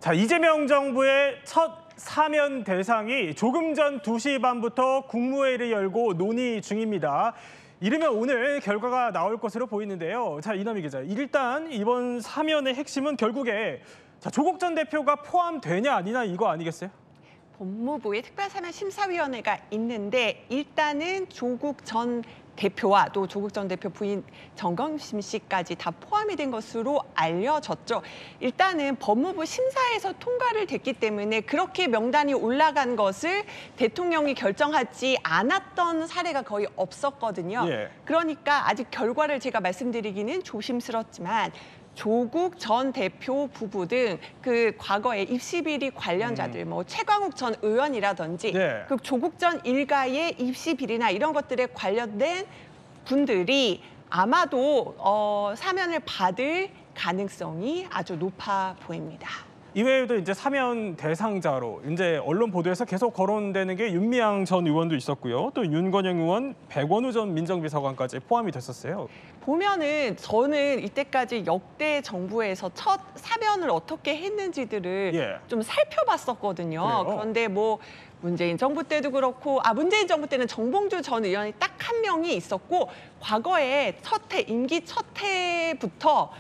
자, 이재명 정부의 첫 사면 대상이 조금 전 2시 반부터 국무회의를 열고 논의 중입니다. 이르면 오늘 결과가 나올 것으로 보이는데요. 자, 이남희 기자, 일단 이번 사면의 핵심은 결국에 조국 전 대표가 포함되냐 아니냐 이거 아니겠어요? 법무부의 특별사면심사위원회가 있는데 일단은 조국 전 대표와 또 조국 전 대표 부인 정경심 씨까지 다 포함이 된 것으로 알려졌죠. 일단은 법무부 심사에서 통과를 됐기 때문에 그렇게 명단이 올라간 것을 대통령이 결정하지 않았던 사례가 거의 없었거든요. 예. 그러니까 아직 결과를 제가 말씀드리기는 조심스럽지만 조국 전 대표 부부 등 그 과거에 입시비리 관련자들, 뭐 최광욱 전 의원이라든지 네. 그 조국 전 일가의 입시비리나 이런 것들에 관련된 분들이 아마도 사면을 받을 가능성이 아주 높아 보입니다. 이외에도 이제 사면 대상자로 이제 언론 보도에서 계속 거론되는 게 윤미향 전 의원도 있었고요. 또 윤건영 의원, 백원우 전 민정비서관까지 포함이 됐었어요. 보면은 저는 이때까지 역대 정부에서 첫 사면을 어떻게 했는지들을 좀 살펴봤었거든요. 그래요? 그런데 뭐 문재인 정부 때도 그렇고, 문재인 정부 때는 정봉주 전 의원이 딱 한 명이 있었고, 과거에 임기 첫 해부터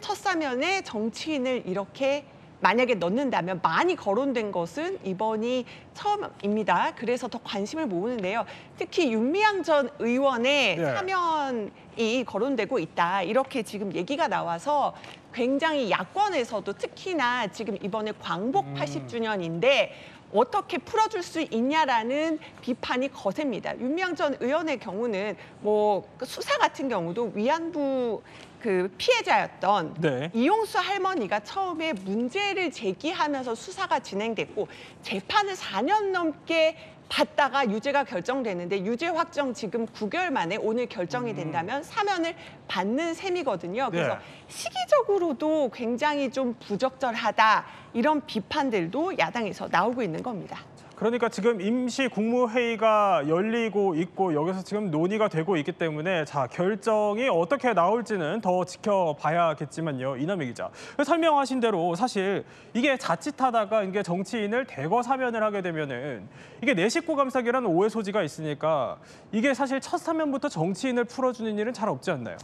첫 사면에 정치인을 이렇게 만약에 넣는다면 많이 거론된 것은 이번이 처음입니다. 그래서 더 관심을 모으는데요. 특히 윤미향 전 의원의 사면이 거론되고 있다. 이렇게 지금 얘기가 나와서 굉장히 야권에서도 특히나 지금 이번에 광복 80주년인데 어떻게 풀어줄 수 있냐라는 비판이 거셉니다. 윤미향 전 의원의 경우는 뭐 수사 같은 경우도 위안부 그 피해자였던 이용수 할머니가 처음에 문제를 제기하면서 수사가 진행됐고 재판을 4년 넘게 받다가 유죄가 결정되는데 유죄 확정 지금 9개월 만에 오늘 결정이 된다면 사면을 받는 셈이거든요. 그래서 시기적으로도 굉장히 좀 부적절하다 이런 비판들도 야당에서 나오고 있는 겁니다. 그러니까 지금 임시 국무회의가 열리고 있고 여기서 지금 논의가 되고 있기 때문에 결정이 어떻게 나올지는 더 지켜봐야겠지만요. 이남희 기자, 설명하신 대로 사실 이게 자칫하다가 이게 정치인을 대거 사면을 하게 되면은 이게 내 식구 감싸기라는 오해 소지가 있으니까 이게 사실 첫 사면부터 정치인을 풀어주는 일은 잘 없지 않나요?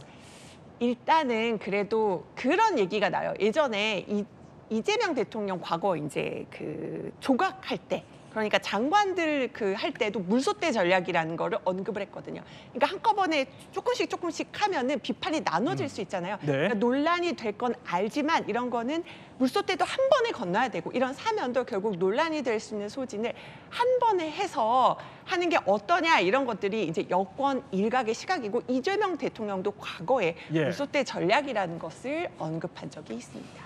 일단은 그래도 그런 얘기가 나요. 예전에 이재명 대통령 과거 이제 그 조각할 때, 그러니까 장관들 할 때도 물소대 전략이라는 거를 언급을 했거든요. 그러니까 한꺼번에 조금씩 하면은 비판이 나눠질 수 있잖아요. 그러니까 논란이 될 건 알지만 이런 거는 물소대도 한 번에 건너야 되고 이런 사면도 결국 논란이 될 수 있는 소진을 한 번에 해서 하는 게 어떠냐 이런 것들이 이제 여권 일각의 시각이고 이재명 대통령도 과거에 물소대 전략이라는 것을 언급한 적이 있습니다.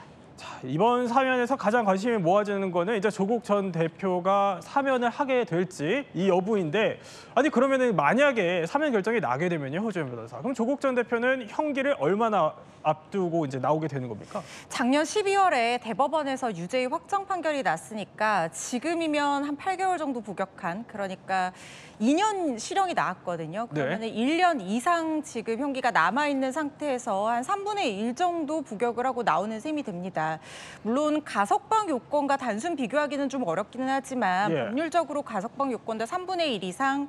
이번 사면에서 가장 관심이 모아지는 거는 이제 조국 전 대표가 사면을 하게 될지 이 여부인데, 아니 그러면은 만약에 사면 결정이 나게 되면요, 허주연 변호사, 그럼 조국 전 대표는 형기를 얼마나 앞두고 이제 나오게 되는 겁니까? 작년 12월에 대법원에서 유죄의 확정 판결이 났으니까 지금이면 한 8개월 정도 부격한, 그러니까 2년 실형이 나왔거든요. 그러면 1년 이상 지금 형기가 남아있는 상태에서 한 3분의 1 정도 부격을 하고 나오는 셈이 됩니다. 물론 가석방 요건과 단순 비교하기는 좀 어렵기는 하지만 법률적으로 가석방 요건도 3분의 1 이상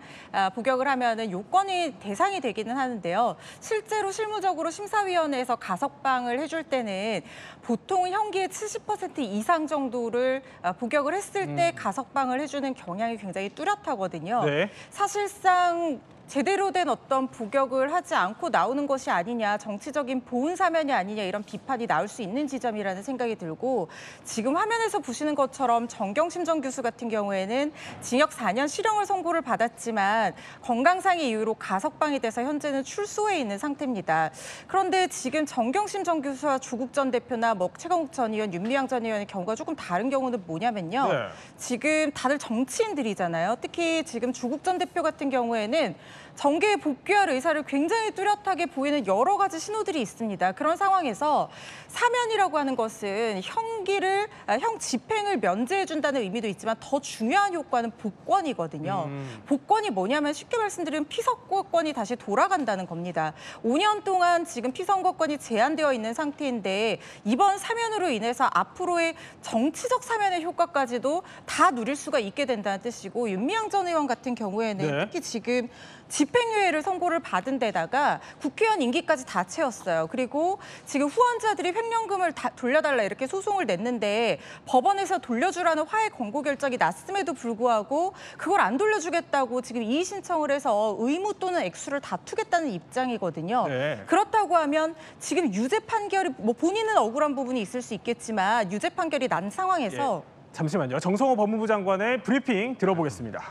부격을 하면은 요건이 대상이 되기는 하는데요. 실제로 실무적으로 심사위원회에서 가석방을 해줄 때는 보통 형기의 70% 이상 정도를 부격을 했을 때 가석방을 해주는 경향이 굉장히 뚜렷하거든요. 사실상 제대로 된 어떤 부격을 하지 않고 나오는 것이 아니냐, 정치적인 보훈 사면이 아니냐 이런 비판이 나올 수 있는 지점이라는 생각이 들고, 지금 화면에서 보시는 것처럼 정경심 전 교수 같은 경우에는 징역 4년 실형을 선고를 받았지만 건강상의 이유로 가석방이 돼서 현재는 출소해 있는 상태입니다. 그런데 지금 정경심 전 교수와 조국 전 대표나 최광욱 전 의원, 윤미향 전 의원의 경우가 조금 다른 경우는 뭐냐면요. 지금 다들 정치인들이잖아요. 특히 지금 조국 전 대표 같은 경우에는 정계에 복귀할 의사를 굉장히 뚜렷하게 보이는 여러 가지 신호들이 있습니다. 그런 상황에서 사면이라고 하는 것은 형 집행을 면제해준다는 의미도 있지만 더 중요한 효과는 복권이거든요. 복권이 뭐냐면 쉽게 말씀드리면 피선거권이 다시 돌아간다는 겁니다. 5년 동안 지금 피선거권이 제한되어 있는 상태인데 이번 사면으로 인해서 앞으로의 정치적 사면의 효과까지도 다 누릴 수가 있게 된다는 뜻이고 윤미향 전 의원 같은 경우에는 네. 특히 지금 집행유예를 선고를 받은 데다가 국회의원 임기까지 다 채웠어요. 그리고 지금 후원자들이 횡령금을 다 돌려달라 이렇게 소송을 냈는데 법원에서 돌려주라는 화해 권고 결정이 났음에도 불구하고 그걸 안 돌려주겠다고 지금 이의 신청을 해서 의무 또는 액수를 다투겠다는 입장이거든요. 네. 그렇다고 하면 지금 유죄 판결이 뭐 본인은 억울한 부분이 있을 수 있겠지만 유죄 판결이 난 상황에서 잠시만요. 정성호 법무부 장관의 브리핑 들어보겠습니다.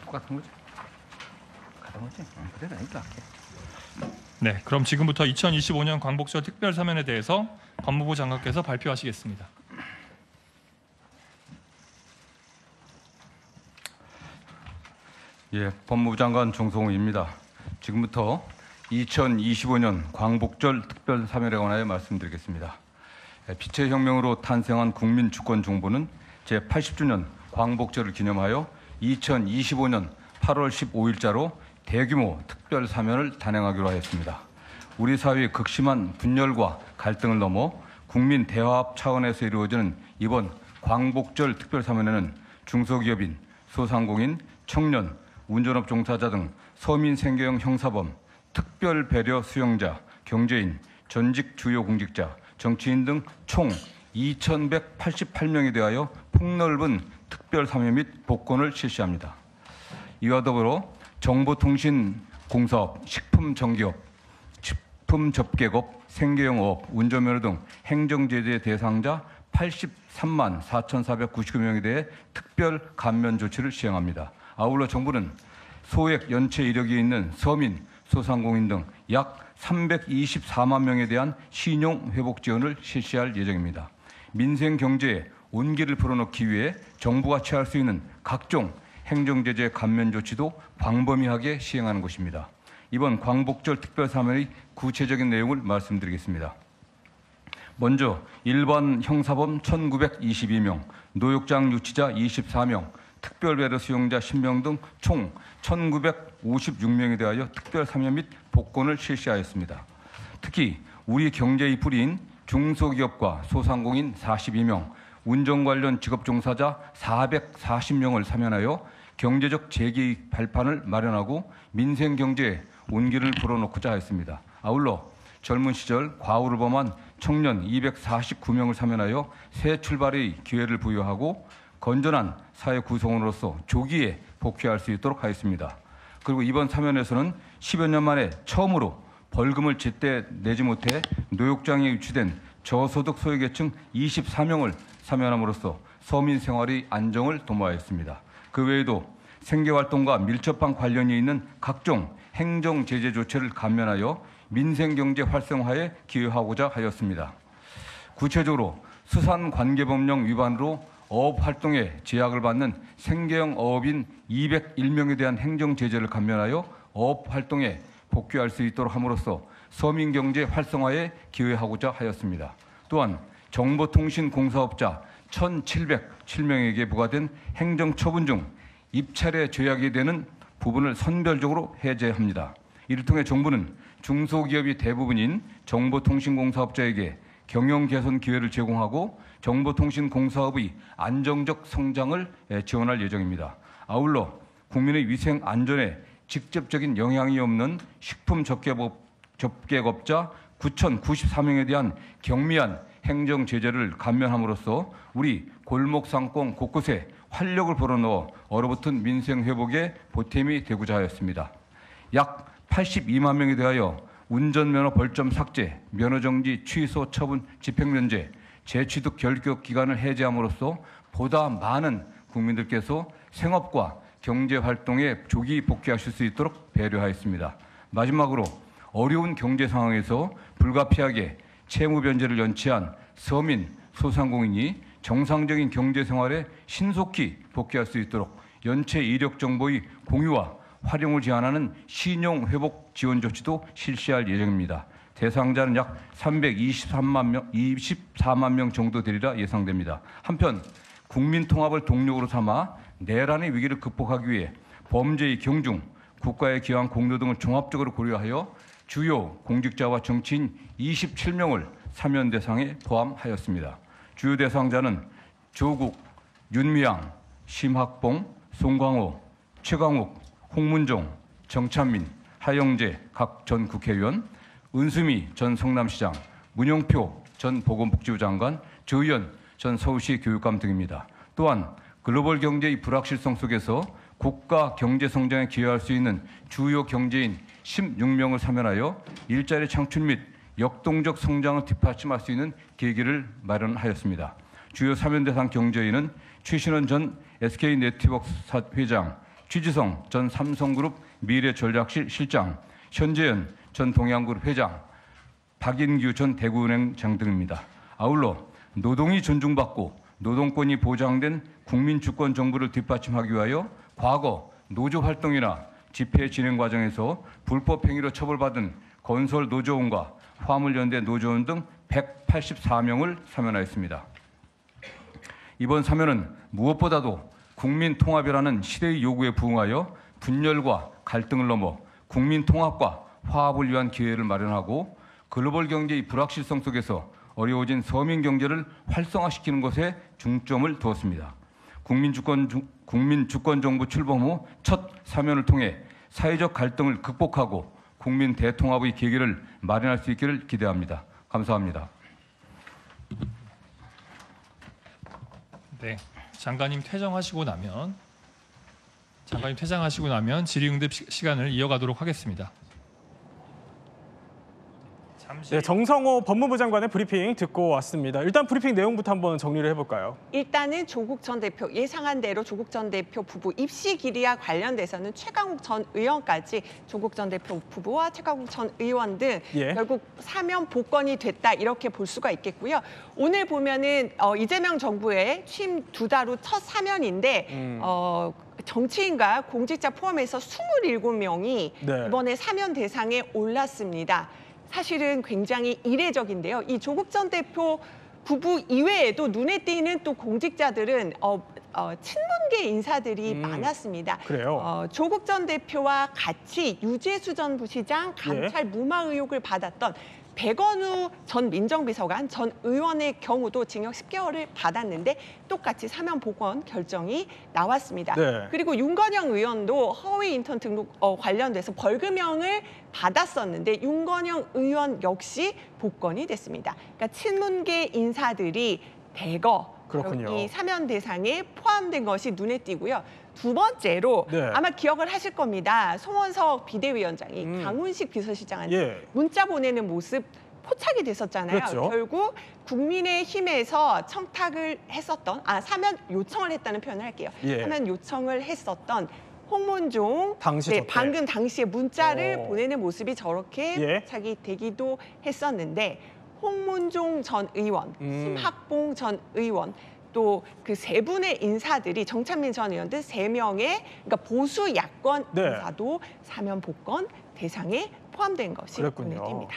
똑같은 거지? 같은 거지? 그래라니까. 네, 그럼 지금부터 2025년 광복절 특별사면에 대해서 법무부 장관께서 발표하시겠습니다. 예, 법무부 장관 정성호입니다. 지금부터 2025년 광복절 특별사면에 관하여 말씀드리겠습니다. 빛의 혁명으로 탄생한 국민주권정부는 제80주년 광복절을 기념하여 2025년 8월 15일자로 대규모 특별사면을 단행하기로 하였습니다. 우리 사회의 극심한 분열과 갈등을 넘어 국민 대화합 차원에서 이루어지는 이번 광복절 특별사면에는 중소기업인, 소상공인, 청년, 운전업 종사자 등 서민 생계형 형사범, 특별 배려 수용자, 경제인, 전직 주요 공직자, 정치인 등 총 2,188명에 대하여 폭넓은 특별 사면 및 복권을 실시합니다. 이와 더불어 정보통신공사업, 식품정기업, 식품접객업, 생계형업, 운전면허 등 행정제재 대상자 83만 4,499명에 대해 특별 감면 조치를 시행합니다. 아울러 정부는 소액 연체 이력이 있는 서민, 소상공인 등 약 324만 명에 대한 신용 회복 지원을 실시할 예정입니다. 민생 경제에 온기를 불어넣기 위해 정부가 취할 수 있는 각종 행정제재 감면 조치도 광범위하게 시행하는 것입니다. 이번 광복절 특별사면의 구체적인 내용을 말씀드리겠습니다. 먼저 일반 형사범 1,922명, 노역장 유치자 24명, 특별배려 수용자 10명 등 총 1,956명에 대하여 특별사면 및 복권을 실시하였습니다. 특히 우리 경제의 뿌리인 중소기업과 소상공인 42명, 운전 관련 직업 종사자 440명을 사면하여 경제적 재기 발판을 마련하고 민생 경제에 온기를 불어넣고자 했습니다. 아울러 젊은 시절 과오를 범한 청년 249명을 사면하여 새 출발의 기회를 부여하고 건전한 사회 구성원으로서 조기에 복귀할 수 있도록 하였습니다. 그리고 이번 사면에서는 10여 년 만에 처음으로 벌금을 제때 내지 못해 노역장에 유치된 저소득 소외계층 24명을 사면함으로써 서민 생활의 안정을 도모하였습니다. 그 외에도 생계활동과 밀접한 관련이 있는 각종 행정제재 조치를 감면하여 민생경제 활성화에 기여하고자 하였습니다. 구체적으로 수산관계법령 위반으로 어업활동에 제약을 받는 생계형 어업인 201명에 대한 행정제재를 감면하여 어업활동에 복귀할 수 있도록 함으로써 서민경제 활성화에 기여하고자 하였습니다. 또한 정보통신공사업자 1,707명에게 부과된 행정처분 중 입찰에 제약이 되는 부분을 선별적으로 해제합니다. 이를 통해 정부는 중소기업이 대부분인 정보통신공사업자에게 경영 개선 기회를 제공하고 정보통신공사업의 안정적 성장을 지원할 예정입니다. 아울러 국민의 위생 안전에 직접적인 영향이 없는 식품 접객업자 9,094명에 대한 경미한 행정 제재를 감면함으로써 우리 골목 상권 곳곳에 활력을 불어넣어 얼어붙은 민생 회복에 보탬이 되고자 하였습니다. 약 82만 명에 대하여 운전면허 벌점 삭제, 면허정지 취소 처분 집행면제, 재취득 결격 기간을 해제함으로써 보다 많은 국민들께서 생업과 경제활동에 조기 복귀하실 수 있도록 배려하였습니다. 마지막으로 어려운 경제 상황에서 불가피하게 채무 변제를 연체한 서민, 소상공인이 정상적인 경제 생활에 신속히 복귀할 수 있도록 연체 이력 정보의 공유와 활용을 제한하는 신용 회복 지원 조치도 실시할 예정입니다. 대상자는 약 24만 명 정도 되리라 예상됩니다. 한편 국민 통합을 동력으로 삼아 내란의 위기를 극복하기 위해 범죄의 경중, 국가의 기여한 공로 등을 종합적으로 고려하여 주요 공직자와 정치인 27명을 사면 대상에 포함하였습니다. 주요 대상자는 조국, 윤미향, 심학봉, 송광호, 최강욱, 홍문종, 정찬민, 하영재 각 전 국회의원, 은수미 전 성남시장, 문영표 전 보건복지부 장관, 조의원 전 서울시 교육감 등입니다. 또한 글로벌 경제의 불확실성 속에서 국가 경제 성장에 기여할 수 있는 주요 경제인 16명을 사면하여 일자리 창출 및 역동적 성장을 뒷받침할 수 있는 계기를 마련하였습니다. 주요 사면 대상 경제인은 최신원 전 SK네트워크 회장, 취지성 전 삼성그룹 미래전략실 실장, 현재현 전 동양그룹 회장, 박인규 전 대구은행장 등입니다. 아울러 노동이 존중받고 노동권이 보장된 국민주권 정부를 뒷받침하기 위하여 과거 노조 활동이나 집회 진행 과정에서 불법 행위로 처벌받은 건설 노조원과 화물연대 노조원 등 184명을 사면하였습니다. 이번 사면은 무엇보다도 국민 통합이라는 시대의 요구에 부응하여 분열과 갈등을 넘어 국민 통합과 화합을 위한 기회를 마련하고 글로벌 경제의 불확실성 속에서 어려워진 서민 경제를 활성화시키는 것에 중점을 두었습니다. 국민주권 정부 출범 후 첫 사면을 통해 사회적 갈등을 극복하고 국민 대통합의 계기를 마련할 수 있기를 기대합니다. 감사합니다. 네, 장관님 퇴장하시고 나면 질의응답 시간을 이어가도록 하겠습니다. 네, 정성호 법무부 장관의 브리핑 듣고 왔습니다. 일단 브리핑 내용부터 한번 정리를 해볼까요? 일단은 조국 전 대표 예상한 대로 조국 전 대표 부부 입시 기리와 관련돼서는 최강욱 전 의원까지 조국 전 대표 부부와 최강욱 전 의원 등 결국 사면 복권이 됐다 이렇게 볼 수가 있겠고요. 오늘 보면은 이재명 정부의 취임 2달 후 첫 사면인데 정치인과 공직자 포함해서 27명이 이번에 사면 대상에 올랐습니다. 사실은 굉장히 이례적인데요. 이 조국 전 대표 부부 이외에도 눈에 띄는 또 공직자들은 친문계 인사들이 많았습니다. 그래요? 조국 전 대표와 같이 유재수 전 부시장 감찰 무마 의혹을 받았던 백원우 전 민정비서관 전 의원의 경우도 징역 10개월을 받았는데 똑같이 사면 복권 결정이 나왔습니다. 그리고 윤건영 의원도 허위 인턴 등록 관련돼서 벌금형을 받았었는데 윤건영 의원 역시 복권이 됐습니다. 그러니까 친문계 인사들이 대거 이 사면 대상에 포함된 것이 눈에 띄고요. 두 번째로 아마 기억을 하실 겁니다. 송원석 비대위원장이 강훈식 비서실장한테 문자 보내는 모습 포착이 됐었잖아요. 결국 국민의힘에서 청탁을 했었던, 사면 요청을 했다는 표현을 할게요. 사면 요청을 했었던 홍문종 방금 당시에 문자를 보내는 모습이 저렇게 포착이 되기도 했었는데 홍문종 전 의원, 심학봉 전 의원 또 그 세 분의 인사들이 정찬민 전 의원 등 3명의 그러니까 보수 야권 인사도 사면 복권 대상에 포함된 것이 눈에 띕니다.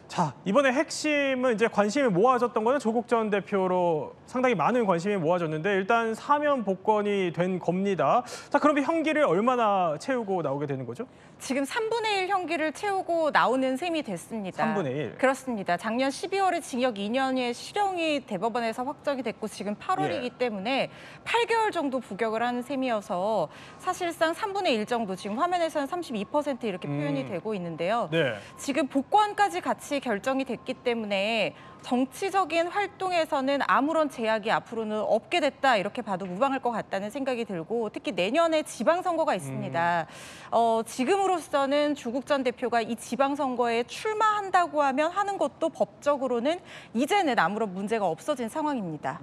자, 이번에 핵심은 이제 관심이 모아졌던 거는 조국 전 대표로 상당히 많은 관심이 모아졌는데 일단 사면 복권이 된 겁니다. 자, 그러면 형기를 얼마나 채우고 나오게 되는 거죠? 지금 3분의 1 형기를 채우고 나오는 셈이 됐습니다. 3분의 1? 그렇습니다. 작년 12월에 징역 2년의 실형이 대법원에서 확정이 됐고 지금 8월이기 때문에 8개월 정도 부격을 한 셈이어서 사실상 3분의 1 정도, 지금 화면에서는 32% 이렇게 표현이 되고 있는데요. 지금 복권까지 같이 결정이 됐기 때문에 정치적인 활동에서는 아무런 제약이 앞으로는 없게 됐다 이렇게 봐도 무방할 것 같다는 생각이 들고 특히 내년에 지방선거가 있습니다. 지금으로서는 조국 전 대표가 이 지방선거에 출마한다고 하는 것도 법적으로는 이제는 아무런 문제가 없어진 상황입니다.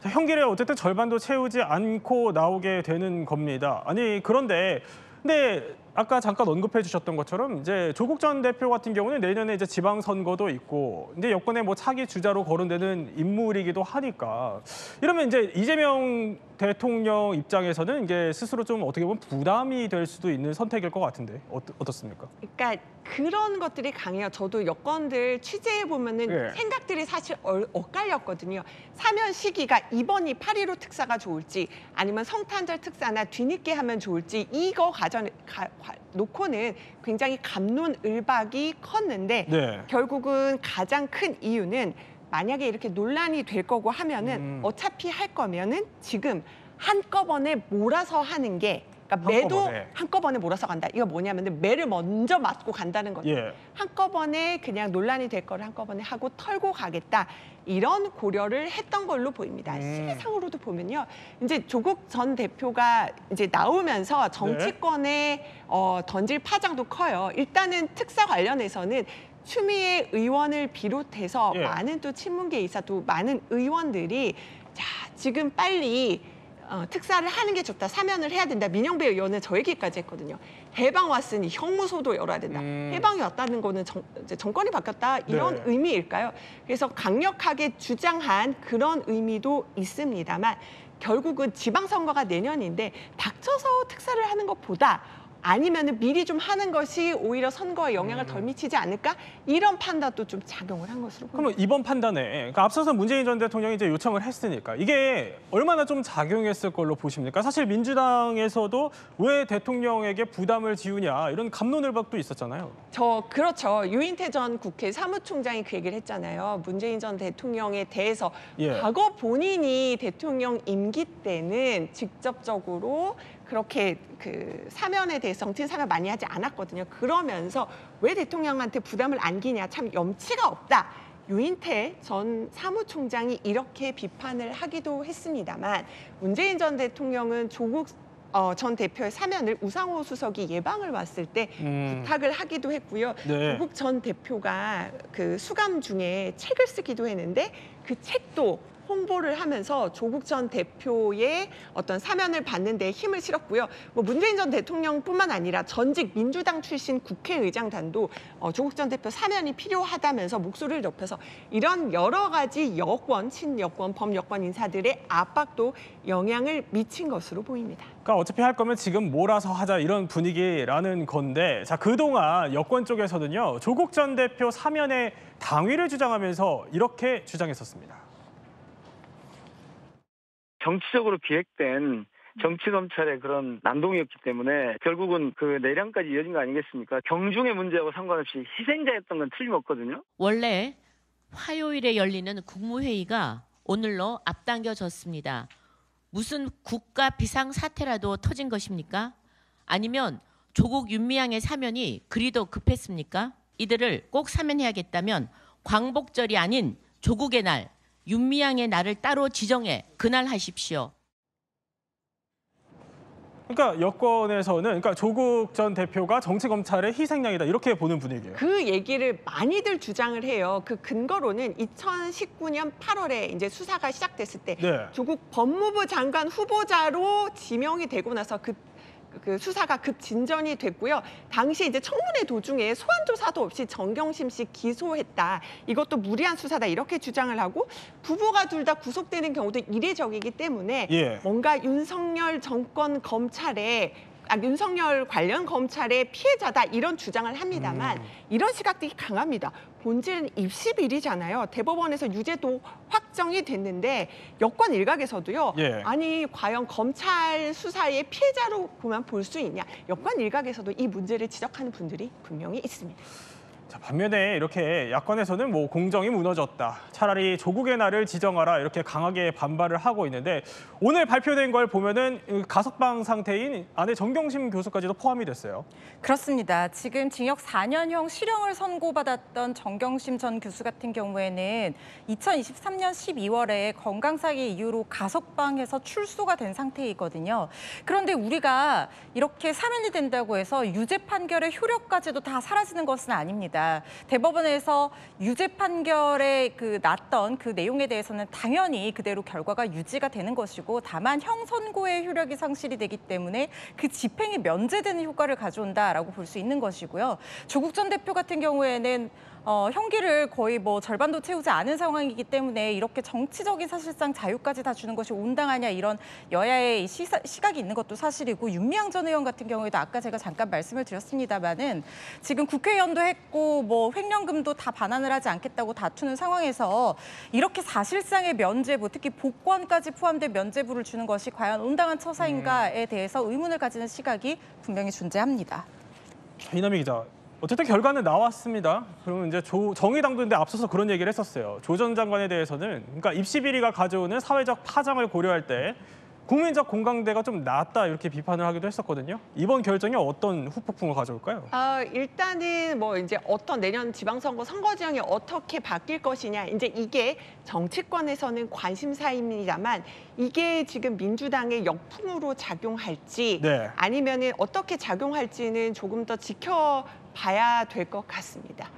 자, 형기를 어쨌든 절반도 채우지 않고 나오게 되는 겁니다. 아니 그런데 아까 잠깐 언급해 주셨던 것처럼 이제 조국 전 대표 같은 경우는 내년에 이제 지방선거도 있고 근데 여권의 뭐 차기 주자로 거론되는 인물이기도 하니까 이러면 이제 이재명 대통령 입장에서는 이게 스스로 좀 어떻게 보면 부담이 될 수도 있는 선택일 것 같은데 어떻습니까? 그러니까 그런 것들이 강해요. 저도 여권들 취재해 보면은 예. 생각들이 사실 엇갈렸거든요. 사면 시기가 이번이 8.15 특사가 좋을지 아니면 성탄절 특사나 뒤늦게 하면 좋을지 이거 놓고는 굉장히 갑론을박이 컸는데 네. 결국은 가장 큰 이유는 만약에 이렇게 논란이 될 거고 하면은 어차피 할 거면은 지금 한꺼번에 몰아서 하는 게 그러니까 매도 한꺼번에 몰아서 간다. 이거 뭐냐면은 매를 먼저 맞고 간다는 거죠. 예. 한꺼번에 그냥 논란이 될 거를 한꺼번에 하고 털고 가겠다. 이런 고려를 했던 걸로 보입니다. 시기상으로도 보면요. 이제 조국 전 대표가 이제 나오면서 정치권에 던질 파장도 커요. 일단은 특사 관련해서는 추미애 의원을 비롯해서 예. 많은 또 친문계 이사 또 많은 의원들이 자 지금 빨리 특사를 하는 게 좋다. 사면을 해야 된다. 민영배 의원은 저 얘기까지 했거든요. 해방 왔으니 형무소도 열어야 된다. 해방이 왔다는 거는 이제 정권이 바뀌었다. 이런 네. 의미일까요? 그래서 강력하게 주장한 그런 의미도 있습니다만 결국은 지방선거가 내년인데 닥쳐서 특사를 하는 것보다 아니면은 미리 좀 하는 것이 오히려 선거에 영향을 덜 미치지 않을까? 이런 판단도 좀 작용을 한 것으로 보입니다. 그러면 이번 판단에 그러니까 앞서서 문재인 전 대통령이 이제 요청을 했으니까 이게 얼마나 좀 작용했을 걸로 보십니까? 사실 민주당에서도 왜 대통령에게 부담을 지우냐 이런 갑론을박도 있었잖아요. 그렇죠. 유인태 전 국회 사무총장이 그 얘기를 했잖아요. 문재인 전 대통령에 대해서 예. 과거 본인이 대통령 임기 때는 직접적으로 그렇게 그 사면에 대해서 정치인 사면 많이 하지 않았거든요. 그러면서 왜 대통령한테 부담을 안기냐 참 염치가 없다. 유인태 전 사무총장이 이렇게 비판을 하기도 했습니다만 문재인 전 대통령은 조국 전 대표의 사면을 우상호 수석이 예방을 왔을 때 부탁을 하기도 했고요. 네. 조국 전 대표가 그 수감 중에 책을 쓰기도 했는데 그 책도 홍보를 하면서 조국 전 대표의 어떤 사면을 받는 데 힘을 실었고요. 뭐 문재인 전 대통령뿐만 아니라 전직 민주당 출신 국회의장단도 조국 전 대표 사면이 필요하다면서 목소리를 높여서 이런 여러 가지 여권, 친여권, 범여권 인사들의 압박도 영향을 미친 것으로 보입니다. 그러니까 어차피 할 거면 지금 몰아서 하자 이런 분위기라는 건데 자 그동안 여권 쪽에서는요. 조국 전 대표 사면의 당위를 주장하면서 이렇게 주장했었습니다. 정치적으로 기획된 정치검찰의 그런 난동이었기 때문에 결국은 그 내량까지 이어진 거 아니겠습니까? 경중의 문제하고 상관없이 희생자였던 건 틀림없거든요. 원래 화요일에 열리는 국무회의가 오늘로 앞당겨졌습니다. 무슨 국가 비상사태라도 터진 것입니까? 아니면 조국 윤미향의 사면이 그리도 급했습니까? 이들을 꼭 사면해야겠다면 광복절이 아닌 조국의 날, 윤미향의 날을 따로 지정해 그날 하십시오. 그러니까 여권에서는 그러니까 조국 전 대표가 정치검찰의 희생양이다 이렇게 보는 분위기예요. 그 얘기를 많이들 주장을 해요. 그 근거로는 2019년 8월에 이제 수사가 시작됐을 때 네. 조국 법무부 장관 후보자로 지명이 되고 나서 그 수사가 급진전이 됐고요. 당시 이제 청문회 도중에 소환 조사도 없이 정경심 씨 기소했다. 이것도 무리한 수사다 이렇게 주장을 하고 부부가 둘 다 구속되는 경우도 이례적이기 때문에 예. 뭔가 윤석열 정권 검찰에 윤석열 관련 검찰의 피해자다 이런 주장을 합니다만 이런 시각들이 강합니다. 본질은 입시 비리잖아요. 대법원에서 유죄도 확정이 됐는데 여권 일각에서도요. 예. 아니 과연 검찰 수사의 피해자로 보면 볼 수 있냐. 여권 일각에서도 이 문제를 지적하는 분들이 분명히 있습니다. 자, 반면에 이렇게 야권에서는 뭐 공정이 무너졌다. 차라리 조국의 날을 지정하라 이렇게 강하게 반발을 하고 있는데 오늘 발표된 걸 보면은 가석방 상태인 아내 정경심 교수까지도 포함이 됐어요. 그렇습니다. 지금 징역 4년형 실형을 선고받았던 정경심 전 교수 같은 경우에는 2023년 12월에 건강상의 이유로 가석방해서 출소가 된 상태이거든요. 그런데 우리가 이렇게 사면이 된다고 해서 유죄 판결의 효력까지도 다 사라지는 것은 아닙니다. 있습니다. 대법원에서 유죄 판결에 났던 그 내용에 대해서는 당연히 그대로 결과가 유지가 되는 것이고, 다만 형 선고의 효력이 상실이 되기 때문에 그 집행이 면제되는 효과를 가져온다라고 볼 수 있는 것이고요. 조국 전 대표 같은 경우에는 형기를 거의 절반도 채우지 않은 상황이기 때문에 이렇게 정치적인 사실상 자유까지 다 주는 것이 온당하냐, 이런 여야의 시각이 있는 것도 사실이고, 윤미향 전 의원 같은 경우에도 아까 제가 잠깐 말씀을 드렸습니다마는 지금 국회의원도 했고 횡령금도 다 반환을 하지 않겠다고 다투는 상황에서 이렇게 사실상의 면죄부, 특히 복권까지 포함된 면죄부를 주는 것이 과연 온당한 처사인가에 대해서 의문을 가지는 시각이 분명히 존재합니다. 이남희 기자. 어쨌든 결과는 나왔습니다. 그러면 이제 정의당도 근데 앞서서 그런 얘기를 했었어요. 조 전 장관에 대해서는, 그러니까 입시 비리가 가져오는 사회적 파장을 고려할 때 국민적 공감대가 좀 낮다, 이렇게 비판을 하기도 했었거든요. 이번 결정이 어떤 후폭풍을 가져올까요? 일단은 이제 어떤 내년 지방선거 선거 지형이 어떻게 바뀔 것이냐, 이제 이게 정치권에서는 관심사입니다만 이게 지금 민주당의 역풍으로 작용할지 네. 아니면은 어떻게 작용할지는 조금 더 지켜봐야 될 것 같습니다.